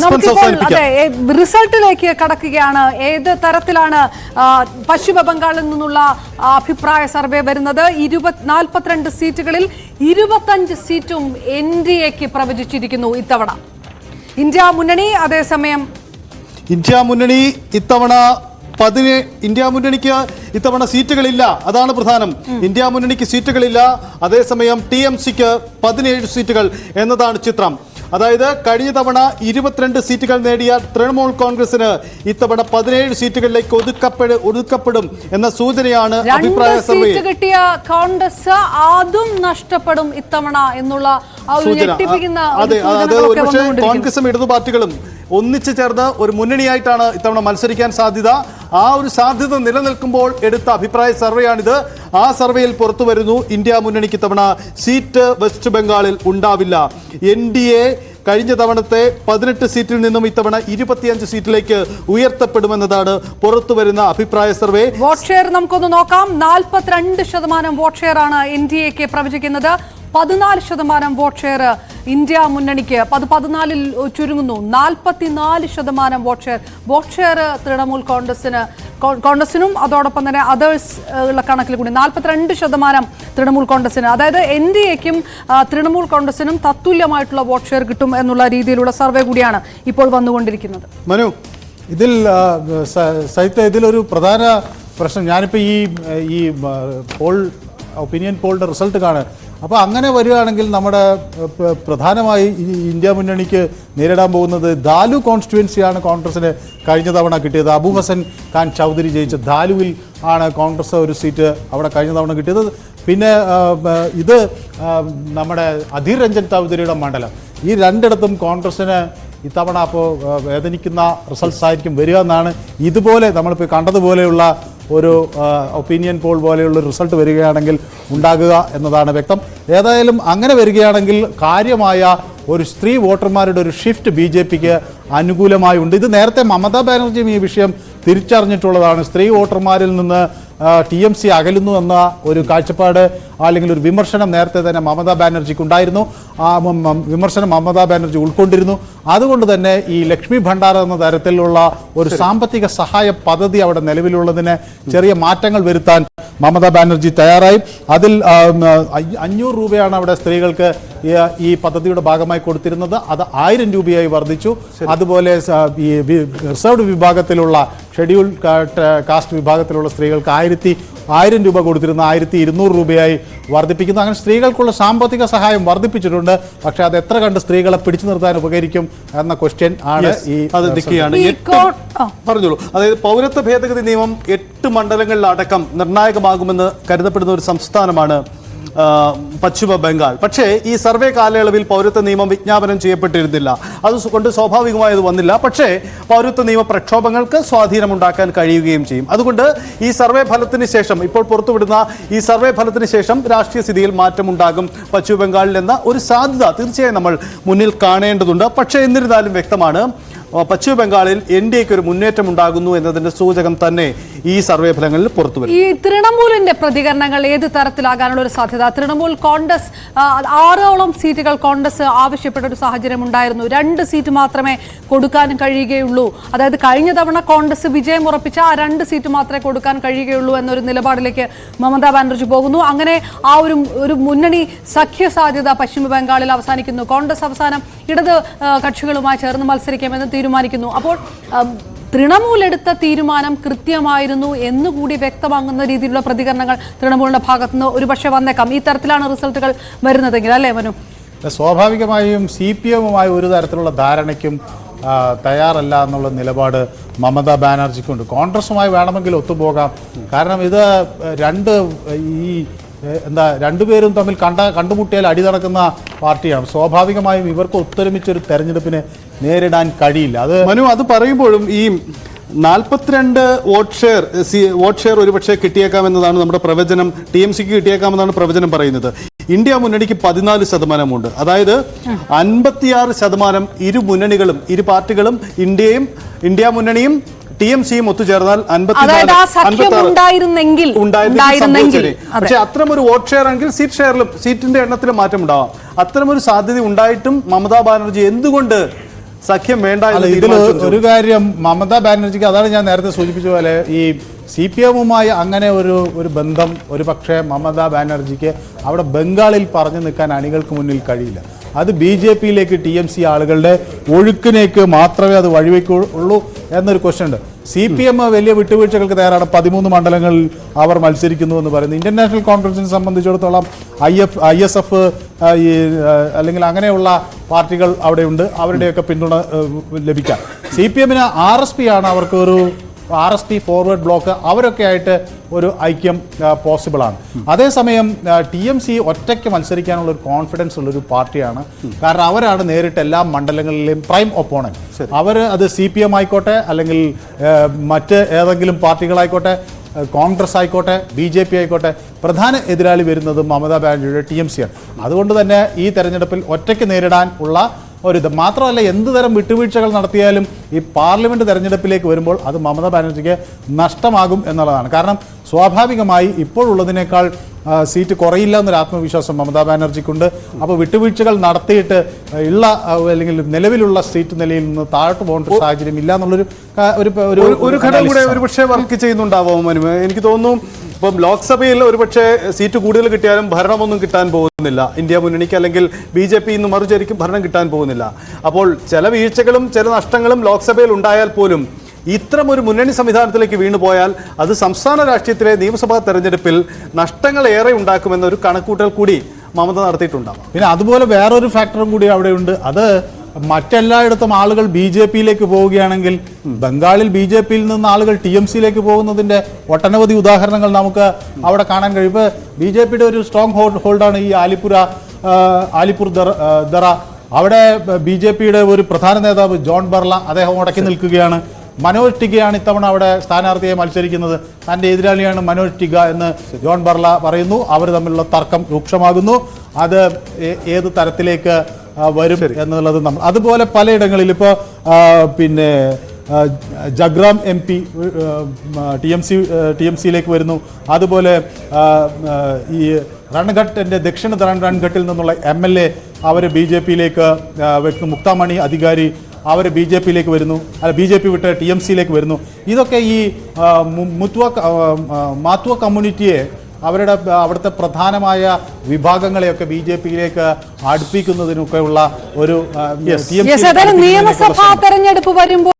നമുക്കിപ്പോൾ റിസൾട്ടിലേക്ക് കടക്കുകയാണ്. ഏത് തരത്തിലാണ് പശ്ചിമ ബംഗാളിൽ നിന്നുള്ള അഭിപ്രായ സർവേ വരുന്നത്? 42 സീറ്റുകളിൽ 25 സീറ്റും NDAക്ക് പ്രവചിച്ചിരിക്കുന്നു ഇത്തവണ. ഇന്ത്യ മുന്നണി അതേസമയം ഇന്ത്യ മുന്നണിക്ക് ഇത്തവണ സീറ്റുകളില്ല. അതാണ് പ്രധാനം. ഇന്ത്യ മുന്നണിക്ക് സീറ്റുകളില്ല. അതേസമയം TMCക്ക് 17 സീറ്റുകൾ എന്നതാണ് ചിത്രം. അതായത് കഴിഞ്ഞ തവണ 22 സീറ്റുകൾ നേടിയ തൃണമൂൽ കോൺഗ്രസിന് ഇത്തവണ 17 സീറ്റുകളിലേക്ക് ഒതുക്കപ്പെടും എന്ന സൂചനയാണ് അഭിപ്രായ സർവേ. കിട്ടിയ കോൺഗ്രസ് ആദ്യം നഷ്ടപ്പെടും ഇത്തവണ എന്നുള്ള പക്ഷേ കോൺഗ്രസും ഇടതു പാർട്ടികളും ഒന്നിച്ചു ചേർന്ന് ഒരു മുന്നണിയായിട്ടാണ് ഇത്തവണ മത്സരിക്കാൻ സാധ്യത. ആ ഒരു സാധ്യത നിലനിൽക്കുമ്പോൾ എടുത്ത അഭിപ്രായ സർവേയാണിത്. ആ സർവേയിൽ പുറത്തു വരുന്നു ഇന്ത്യ മുന്നണിക്ക് ഇത്തവണ സീറ്റ് വെസ്റ്റ് ബംഗാളിൽ ഉണ്ടാവില്ല. NDA കഴിഞ്ഞ തവണത്തെ 18 സീറ്റിൽ നിന്നും ഇത്തവണ 25 സീറ്റിലേക്ക് ഉയർത്തപ്പെടുമെന്നതാണ് പുറത്തുവരുന്ന അഭിപ്രായ സർവേ. വോട്ട് ഷെയർ നമുക്കൊന്ന് നോക്കാം. 42% വോട്ട് ഷെയർ ആണ് NDAക്ക് പ്രവചിക്കുന്നത്. 14% വോട്ട് ഷെയർ ഇന്ത്യ മുന്നണിക്ക്. 14-ൽ ചുരുങ്ങുന്നു. 44% വോട്ട് ഷെയർ തൃണമൂൽ കോൺഗ്രസിനും അതോടൊപ്പം തന്നെ അതേഴ്സ് ഉള്ള കണക്കിൽ കൂടി 42% തൃണമൂൽ കോൺഗ്രസിന്. അതായത് NDAക്കും തൃണമൂൽ കോൺഗ്രസിനും തത്തുല്യമായിട്ടുള്ള വോട്ട് ഷെയർ കിട്ടും എന്നുള്ള രീതിയിലുള്ള സർവേ കൂടിയാണ് ഇപ്പോൾ വന്നുകൊണ്ടിരിക്കുന്നത്. മനു, ഇതിലൊരു പ്രധാന പ്രശ്നം, ഞാനിപ്പോൾ ഈ ഒപ്പീനിയൻ പോളിൻ്റെ റിസൾട്ട് കാണുക. അപ്പോൾ അങ്ങനെ വരികയാണെങ്കിൽ നമ്മുടെ പ്രധാനമായി ഇന്ത്യ മുന്നണിക്ക് നേരിടാൻ പോകുന്നത് ധാലു കോൺസ്റ്റിറ്റ്യുവൻസിയാണ് കോൺഗ്രസിന് കഴിഞ്ഞ തവണ കിട്ടിയത്. അബു ഹസൻ ഖാൻ ചൗധരി ജയിച്ച ധാലുവിൽ ആണ് കോൺഗ്രസ് ഒരു സീറ്റ് അവിടെ കഴിഞ്ഞ തവണ കിട്ടിയത്. പിന്നെ ഇത് നമ്മുടെ അധീർ രഞ്ജൻ ചൗധരിയുടെ മണ്ഡലം. ഈ രണ്ടിടത്തും കോൺഗ്രസിന് ഇത്തവണ അപ്പോൾ വേദനിക്കുന്ന റിസൾട്ട്സ് ആയിരിക്കും വരിക എന്നാണ്. ഇതുപോലെ നമ്മളിപ്പോൾ കണ്ടതുപോലെയുള്ള ഒരു ഒപ്പീനിയൻ പോൾ പോലെയുള്ള റിസൾട്ട് വരികയാണെങ്കിൽ ഉണ്ടാകുക എന്നതാണ് വ്യക്തം. ഏതായാലും അങ്ങനെ വരികയാണെങ്കിൽ കാര്യമായ ഒരു സ്ത്രീ വോട്ടർമാരുടെ ഒരു ഷിഫ്റ്റ് BJPക്ക് അനുകൂലമായി ഉണ്ട്. ഇത് നേരത്തെ മമതാ ബാനർജിയും ഈ വിഷയം തിരിച്ചറിഞ്ഞിട്ടുള്ളതാണ്. സ്ത്രീ വോട്ടർമാരിൽ നിന്ന് TMC അകലുന്നു എന്ന ഒരു കാഴ്ചപ്പാട് അല്ലെങ്കിൽ ഒരു വിമർശനം നേരത്തെ തന്നെ മമതാ ബാനർജിക്ക് ഉണ്ടായിരുന്നു. ആ വിമർശനം മമതാ ബാനർജി ഉൾക്കൊണ്ടിരുന്നു. അതുകൊണ്ട് തന്നെ ഈ ലക്ഷ്മി ഭണ്ഡാര എന്ന തരത്തിലുള്ള ഒരു സാമ്പത്തിക സഹായ പദ്ധതി അവിടെ നിലവിലുള്ളതിന് ചെറിയ മാറ്റങ്ങൾ വരുത്താൻ മമതാ ബാനർജി തയ്യാറായി. അതിൽ 500 രൂപയാണ് അവിടെ സ്ത്രീകൾക്ക് ഈ പദ്ധതിയുടെ ഭാഗമായി കൊടുത്തിരുന്നത്. അത് 1000 രൂപയായി വർദ്ധിച്ചു. അതുപോലെ ഈ റിസർവ്ഡ് വിഭാഗത്തിലുള്ള ഷെഡ്യൂൾ കാസ്റ്റ് വിഭാഗത്തിലുള്ള സ്ത്രീകൾക്ക് 1000 രൂപ കൊടുത്തിരുന്ന 1200 രൂപയായി വർദ്ധിപ്പിക്കുന്നു. അങ്ങനെ സ്ത്രീകൾക്കുള്ള സാമ്പത്തിക സഹായം വർദ്ധിപ്പിച്ചിട്ടുണ്ട്. പക്ഷെ അത് എത്ര കണ്ട് സ്ത്രീകളെ പിടിച്ചു നിർത്താൻ ഉപകരിക്കും എന്ന ക്വസ്റ്റ്യൻ ആണ് പറഞ്ഞോളൂ. അതായത് പൗരത്വ ഭേദഗതി നിയമം 8 മണ്ഡലങ്ങളിലടക്കം നിർണായകമാകുമെന്ന് കരുതപ്പെടുന്ന ഒരു സംസ്ഥാനമാണ് പശ്ചിമ ബംഗാൾ. പക്ഷേ ഈ സർവേ കാലയളവിൽ പൗരത്വ നിയമം വിജ്ഞാപനം ചെയ്യപ്പെട്ടിരുന്നില്ല. അതുകൊണ്ട് സ്വാഭാവികമായത് വന്നില്ല. പക്ഷേ പൗരത്വ നിയമ പ്രക്ഷോഭങ്ങൾക്ക് സ്വാധീനമുണ്ടാക്കാൻ കഴിയുകയും ചെയ്യും. അതുകൊണ്ട് ഈ സർവേ ഫലത്തിന് ശേഷം, ഇപ്പോൾ പുറത്തുവിടുന്ന ഈ സർവേ ഫലത്തിന് ശേഷം രാഷ്ട്രീയ സ്ഥിതിയിൽ മാറ്റമുണ്ടാകും പശ്ചിമ ബംഗാളിൽ എന്ന ഒരു സാധ്യത തീർച്ചയായും നമ്മൾ മുന്നിൽ കാണേണ്ടതുണ്ട്. പക്ഷേ എന്നിരുന്നാലും വ്യക്തമാണ്, പശ്ചിമ ബംഗാളിൽ NDAക്ക് ഒരു മുന്നേറ്റം ഉണ്ടാകുന്നു എന്നതിന്റെ സൂചകം തന്നെ ഈ സർവേ ഫലങ്ങളിൽ പുറത്തുവരും. ഈ തൃണമൂലിന്റെ പ്രതികരണങ്ങൾ ഏത് തരത്തിലാകാനുള്ള ഒരു സാധ്യത? തൃണമൂൽ കോൺഗ്രസ് 6ഓളം സീറ്റുകൾ കോൺഗ്രസ് ആവശ്യപ്പെട്ട ഒരു സാഹചര്യം ഉണ്ടായിരുന്നു. 2 സീറ്റ് മാത്രമേ കൊടുക്കാൻ കഴിയുകയുള്ളൂ. അതായത് കഴിഞ്ഞ തവണ കോൺഗ്രസ് വിജയം ഉറപ്പിച്ച ആ 2 സീറ്റ് മാത്രമേ കൊടുക്കാൻ കഴിയുകയുള്ളൂ എന്നൊരു നിലപാടിലേക്ക് മമതാ ബാനർജി പോകുന്നു. അങ്ങനെ ആ ഒരു മുന്നണി സഖ്യ സാധ്യത പശ്ചിമ ബംഗാളിൽ അവസാനിക്കുന്നു. കോൺഗ്രസ് അവസാനം ഇടത് കക്ഷികളുമായി ചേർന്ന് മത്സരിക്കാമെന്ന് തീരുമാനിക്കുന്നു. അപ്പോൾ തൃണമൂൽ എടുത്ത തീരുമാനം കൃത്യമായിരുന്നു എന്നുകൂടി വ്യക്തമാകുന്ന രീതിയിലുള്ള പ്രതികരണങ്ങൾ തൃണമൂലിന്റെ ഭാഗത്തുനിന്ന് ഒരുപക്ഷെ വന്നേക്കാം. ഈ തരത്തിലാണ് റിസൾട്ടുകൾ വരുന്നതെങ്കിൽ, അല്ലേ മനു? സ്വാഭാവികമായും CPM-മായി ഒരു തരത്തിലുള്ള ധാരണയ്ക്കും തയ്യാറല്ല എന്നുള്ള നിലപാട് മമതാ ബാനർജിക്കുണ്ട്. കോൺഗ്രസുമായി വേണമെങ്കിൽ ഒത്തുപോകാം. കാരണം ഇത് രണ്ടുപേരും തമ്മിൽ കണ്ടുമുട്ടിയാൽ അടി നടക്കുന്ന പാർട്ടിയാണ്. സ്വാഭാവികമായും ഇവർക്ക് ഒത്തൊരുമിച്ചൊരു തെരഞ്ഞെടുപ്പിനെ നേരിടാൻ കഴിയില്ല. അത് പറയുമ്പോഴും ഈ 42 വോട്ട് ഷെയർ ഒരുപക്ഷെ കിട്ടിയേക്കാമെന്നതാണ് നമ്മുടെ പ്രവചനം. TMCക്ക് കിട്ടിയേക്കാമെന്നാണ് പ്രവചനം പറയുന്നത്. ഇന്ത്യ മുന്നണിക്ക് 14% അതായത് 56% ഇരു മുന്നണികളും, ഇരു പാർട്ടികളും, ഇന്ത്യ മുന്നണിയും TMCയും ഒത്തുചേർന്നാൽ 54 പക്ഷെ അത്തരമൊരു വോട്ട് ഷെയർ ആണെങ്കിൽ സീറ്റിന്റെ എണ്ണത്തിലും മാറ്റം ഉണ്ടാവാം. അത്തരമൊരു സാധ്യത ഉണ്ടായിട്ടും മമതാ ബാനർജി എന്തുകൊണ്ട് സഖ്യം വേണ്ട അല്ല, എന്ന് ഇതിൽ തീരുമാനിച്ചു. ഒരു കാര്യം മമതാ ബാനർജിക്ക്, അതാണ് ഞാൻ നേരത്തെ സൂചിപ്പിച്ച പോലെ, ഈ CPM-മായി അങ്ങനെ ഒരു ബന്ധം ഒരു പക്ഷേ മമതാ ബാനർജിക്ക് അവിടെ ബംഗാളിൽ പറഞ്ഞു നിൽക്കാൻ അണികൾക്ക് മുന്നിൽ കഴിയില്ല. അത് BJP-യിലേക്ക് TMC ആളുകളുടെ ഒഴുക്കിനേക്ക് മാത്രമേ അത് വഴിവെക്കുള്ളൂ എന്നൊരു ക്വസ്റ്റ്യൻ ഉണ്ട്. CPM വലിയ വിട്ടുവീഴ്ചകൾക്ക് തയ്യാറാണ്. 13 മണ്ഡലങ്ങളിൽ അവർ മത്സരിക്കുന്നു എന്ന് പറയുന്നത്. ഇന്ത്യൻ നാഷണൽ കോൺഫറൻസിനെ സംബന്ധിച്ചിടത്തോളം ISF അല്ലെങ്കിൽ അങ്ങനെയുള്ള പാർട്ടികൾ അവിടെയുണ്ട്. അവരുടെയൊക്കെ പിന്തുണ ലഭിക്കാം. CPM-ന് RSP ആണ് അവർക്ക് ഒരു RSP ഫോർവേഡ് ബ്ലോക്ക്, അവരൊക്കെ ആയിട്ട് ഒരു ഐക്യം പോസിബിളാണ്. അതേസമയം TMC ഒറ്റയ്ക്ക് മത്സരിക്കാനുള്ള ഒരു കോൺഫിഡൻസ് ഉള്ളൊരു പാർട്ടിയാണ്. കാരണം അവരാണ് നേരിട്ട് എല്ലാ മണ്ഡലങ്ങളിലെയും പ്രൈം ഒപ്പോണന്റ്. അവർ അത് CPM ആയിക്കോട്ടെ, അല്ലെങ്കിൽ മറ്റ് ഏതെങ്കിലും പാർട്ടികളായിക്കോട്ടെ, കോൺഗ്രസ് ആയിക്കോട്ടെ, BJP ആയിക്കോട്ടെ, പ്രധാന എതിരാളി വരുന്നത് മമതാ ബാനർജിയുടെ TMC ആണ്. അതുകൊണ്ട് തന്നെ ഈ തെരഞ്ഞെടുപ്പിൽ ഒറ്റയ്ക്ക് നേരിടാൻ ഉള്ള ഒരിത് മാത്രമല്ല, എന്ത് തരം വിട്ടുവീഴ്ചകൾ നടത്തിയാലും ഈ പാർലമെന്റ് തെരഞ്ഞെടുപ്പിലേക്ക് വരുമ്പോൾ അത് മമതാ ബാനർജിക്ക് നഷ്ടമാകും എന്നുള്ളതാണ്. കാരണം സ്വാഭാവികമായി ഇപ്പോഴുള്ളതിനേക്കാൾ സീറ്റ് കുറയില്ല എന്നൊരു ആത്മവിശ്വാസം മമതാ ബാനർജിക്കുണ്ട്. അപ്പോൾ വിട്ടുവീഴ്ചകൾ നടത്തിയിട്ട് ഉള്ള അല്ലെങ്കിൽ നിലവിലുള്ള സീറ്റ് നിലയിൽ നിന്ന് താഴോട്ട് പോകേണ്ട ഒരു സാഹചര്യം ഇല്ല എന്നുള്ളൊരു ഒരു ഘടകം കൂടെ ഒരുപക്ഷെ വർക്ക് ചെയ്യുന്നുണ്ടാവും. എനിക്ക് തോന്നുന്നു ഇപ്പം ലോക്സഭയിൽ ഒരുപക്ഷെ സീറ്റ് കൂടുതൽ കിട്ടിയാലും ഭരണമൊന്നും കിട്ടാൻ പോകുന്നില്ല ഇന്ത്യ മുന്നണിക്ക്, അല്ലെങ്കിൽ BJP ഇന്ന് മറുചരിക്കും ഭരണം കിട്ടാൻ പോകുന്നില്ല. അപ്പോൾ ചില വീഴ്ചകളും ചില നഷ്ടങ്ങളും ലോക്സഭയിൽ ഉണ്ടായാൽ പോലും ഇത്തരം ഒരു മുന്നണി സംവിധാനത്തിലേക്ക് വീണുപോയാൽ അത് സംസ്ഥാന രാഷ്ട്രീയത്തിലെ നിയമസഭാ തെരഞ്ഞെടുപ്പിൽ നഷ്ടങ്ങൾ ഏറെ ഉണ്ടാക്കുമെന്നൊരു കണക്കൂട്ടൽ കൂടി മമത നടത്തിയിട്ടുണ്ടാവും. പിന്നെ അതുപോലെ വേറൊരു ഫാക്ടറും കൂടി അവിടെയുണ്ട്. അത് മറ്റെല്ലായിടത്തും ആളുകൾ BJP-യിലേക്ക് പോവുകയാണെങ്കിൽ ബംഗാളിൽ BJP-യിൽ നിന്ന് ആളുകൾ TMC-യിലേക്ക് പോകുന്നതിൻ്റെ ഒട്ടനവധി ഉദാഹരണങ്ങൾ നമുക്ക് അവിടെ കാണാൻ കഴിയും. ഇപ്പോൾ BJP-യുടെ ഒരു സ്ട്രോങ് ഹോൾഡാണ് ഈ ആലിപ്പൂർ ദറ. അവിടെ BJP-യുടെ ഒരു പ്രധാന നേതാവ് ജോൺ ബർല, അദ്ദേഹം ഉടക്കി നിൽക്കുകയാണ്. മനോജ് ടിഗയാണ് ഇത്തവണ അവിടെ സ്ഥാനാർത്ഥിയെ മത്സരിക്കുന്നത്. തൻ്റെ എതിരാളിയാണ് മനോജ് ടിഗ എന്ന് ജോൺ ബർല പറയുന്നു. അവർ തമ്മിലുള്ള തർക്കം രൂക്ഷമാകുന്നു. അത് ഏത് തരത്തിലേക്ക് വരും എന്നുള്ളത് നമ്മൾ അതുപോലെ പലയിടങ്ങളിൽ ഇപ്പോൾ പിന്നെ ജഗ്രാം MP TMC-യിലേക്ക് വരുന്നു. അതുപോലെ ഈ റൺഘട്ടിൻ്റെ ദക്ഷിണ റൺഘട്ടിൽ നിന്നുള്ള MLA അവർ BJP-യിലേക്ക് വെക്കുന്നു. മുക്താമണി അധികാരി അവർ BJP-യിലേക്ക് വരുന്നു, അല്ല BJP വിട്ട് TMC-യിലേക്ക് വരുന്നു. ഇതൊക്കെ ഈ മാത്വ കമ്മ്യൂണിറ്റിയെ, അവിടുത്തെ പ്രധാനമായ വിഭാഗങ്ങളെയൊക്കെ BJP-യിലേക്ക് അടുപ്പിക്കുന്നതിനൊക്കെയുള്ള ഒരു നിയമസഭാ തെരഞ്ഞെടുപ്പ് വരുമ്പോൾ